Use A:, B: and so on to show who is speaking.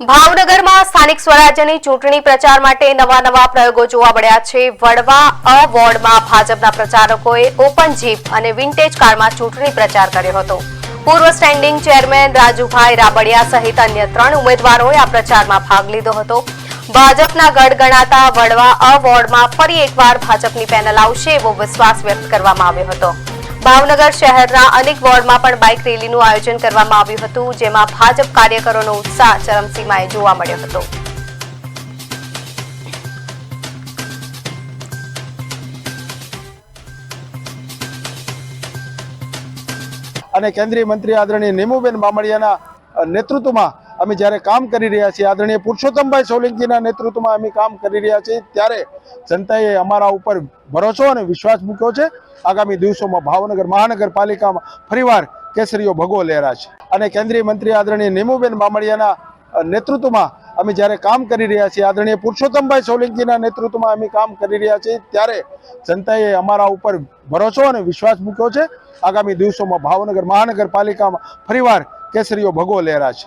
A: ભાવનગરમાં સ્થાનિક સ્વરાજ્યની ચૂંટણી પ્રચાર માટે નવા પ્રયોગો જોવા મળ્યા છે। વડવા અ વોર્ડમાં ભાજપના પ્રચારકોએ ઓપન જીપ અને વિન્ટેજ કારમાં ચૂંટણી પ્રચાર કર્યો હતો। પૂર્વ સ્ટેન્ડિંગ ચેરમેન રાજુભાઈ રાબડિયા સહિત અન્ય 3 ઉમેદવારોએ આ પ્રચારમાં ભાગ લીધો હતો। ભાજપના ગઢ ગણાતા વડવા અ વોર્ડમાં ફરી એકવાર ભાજપની પેનલ આવશે એવો વિશ્વાસ વ્યક્ત કરવામાં આવ્યો હતો। ભાવનગર શહેરના અનેક વોર્ડમાં પણ બાઇક રેલીનું આયોજન કરવામાં આવ્યું હતું, જેમાં ભાજપ કાર્યકરોનો ઉત્સાહ ચરમસીમાએ જોવા મળ્યો હતો।
B: અને કેન્દ્રીય મંત્રી આદરણીય નીમુબેન બામણિયાના નેતૃત્વમાં અમે જ્યારે કામ કરી રહ્યા છીએ, આદરણીય પુરુષોત્તમભાઈ સોલંકીના નેતૃત્વમાં અમે કામ કરી રહ્યા છીએ, ત્યારે જનતાએ અમારા ઉપર ભરોસો અને વિશ્વાસ મૂક્યો છે। આગામી દિવસોમાં ભાવનગર મહાનગરપાલિકામાં ફરીવાર કેસરીયો ભગવો લહેરાશે। અને કેન્દ્રીય મંત્રી આદરણીય નીમુબેન બામણિયાના નેતૃત્વમાં અમે જ્યારે કામ કરી રહ્યા છીએ, આદરણીય પુરુષોત્તમભાઈ સોલંકીના નેતૃત્વમાં અમે કામ કરી રહ્યા છીએ, ત્યારે જનતાએ અમારા ઉપર ભરોસો અને વિશ્વાસ મૂક્યો છે। આગામી દિવસોમાં ભાવનગર મહાનગરપાલિકામાં ફરીવાર કેસરીયો ભગવો લહેરાશે।